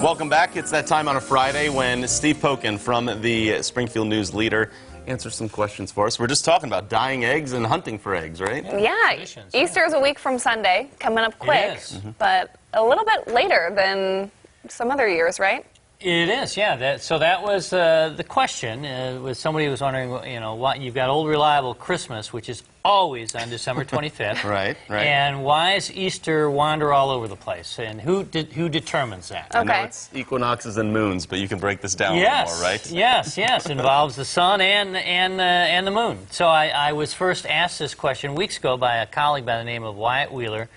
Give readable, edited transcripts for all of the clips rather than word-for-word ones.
Welcome back. It's that time on a Friday when Steve Pokin from the Springfield News Leader answers some questions for us. We're just talking about dyeing eggs and hunting for eggs, right? Yeah, Easter is a week from Sunday, coming up quick, but a little bit later than some other years, right? It is, yeah. So that was the question. Was somebody who was wondering, you know, what you've got Old Reliable Christmas, which is always on December 25th. Right. And why is Easter wander all over the place? And who determines that? I know it's equinoxes and moons, but you can break this down a little more, right? Yes. Involves the sun and the moon. So I was first asked this question weeks ago by a colleague by the name of Wyatt Wheeler.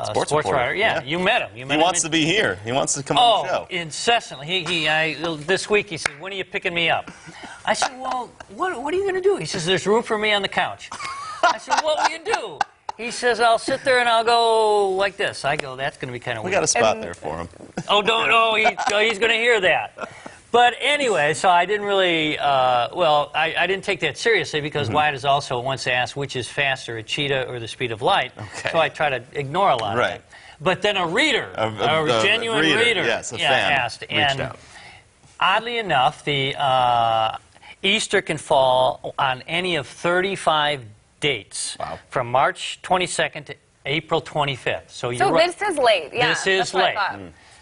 Sports writer. Yeah, you met him. He wants to be here. He wants to come on the show. Incessantly. This week he said, "When are you picking me up?" I said, "Well, what are you going to do?" He says, "There's room for me on the couch." I said, "What will you do?" He says, "I'll sit there and I'll go like this." I go, "That's going to be kind of weird." We got a spot there for him. He's going to hear that. But anyway, so I didn't really, I didn't take that seriously because Wyatt is also once asked which is faster, a cheetah or the speed of light. Okay. So I try to ignore a lot of it. But then a reader, a genuine reader, yes, a fan, asked. Reached out. Oddly enough, the Easter can fall on any of 35 dates from March 22nd to April 25th. So this is late. Yeah, this is late.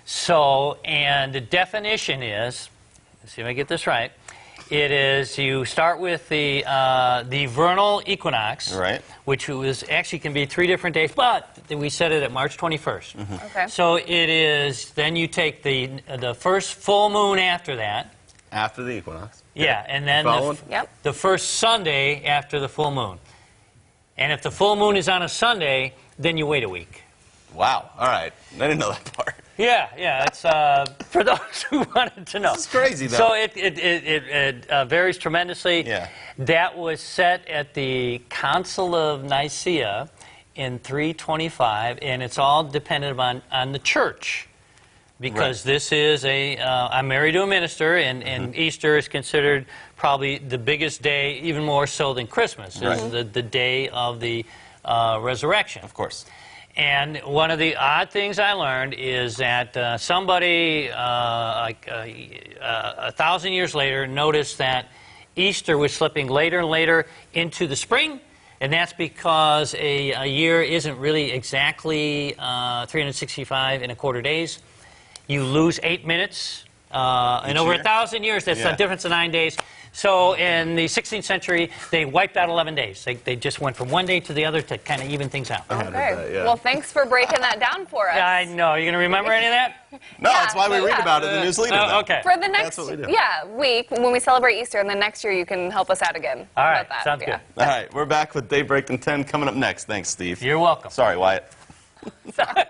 So, and the definition is, let's see if I get this right, it is you start with the vernal equinox, which was actually can be 3 different days, but we set it at March 21st. Okay. So it is, then you take the first full moon after that. After the equinox. Yeah, and then the first Sunday after the full moon. And if the full moon is on a Sunday, then you wait a week. Wow, all right. I didn't know that part. Yeah, it's for those who wanted to know. This is crazy, though. So it varies tremendously. Yeah. That was set at the Council of Nicaea in 325, and it's all dependent on the church. Because this is I'm married to a minister, and Easter is considered probably the biggest day, even more so than Christmas, is the day of the resurrection. Of course. And one of the odd things I learned is that somebody, 1,000 years later, noticed that Easter was slipping later and later into the spring, and that's because a year isn't really exactly 365 and a quarter days. You lose 8 minutes, and over 1,000 years, that's a difference of 9 days. So in the 16th century, they wiped out 11 days. They just went from one day to the other to kind of even things out. Okay. Well, thanks for breaking that down for us. I know. Are you going to remember any of that? No, that's why we read about it in the News Leader. Okay. For the next week, when we celebrate Easter, and then next year you can help us out again. All right. Sounds good. All right. We're back with Daybreak in 10 coming up next. Thanks, Steve. You're welcome. Sorry, Wyatt. Sorry.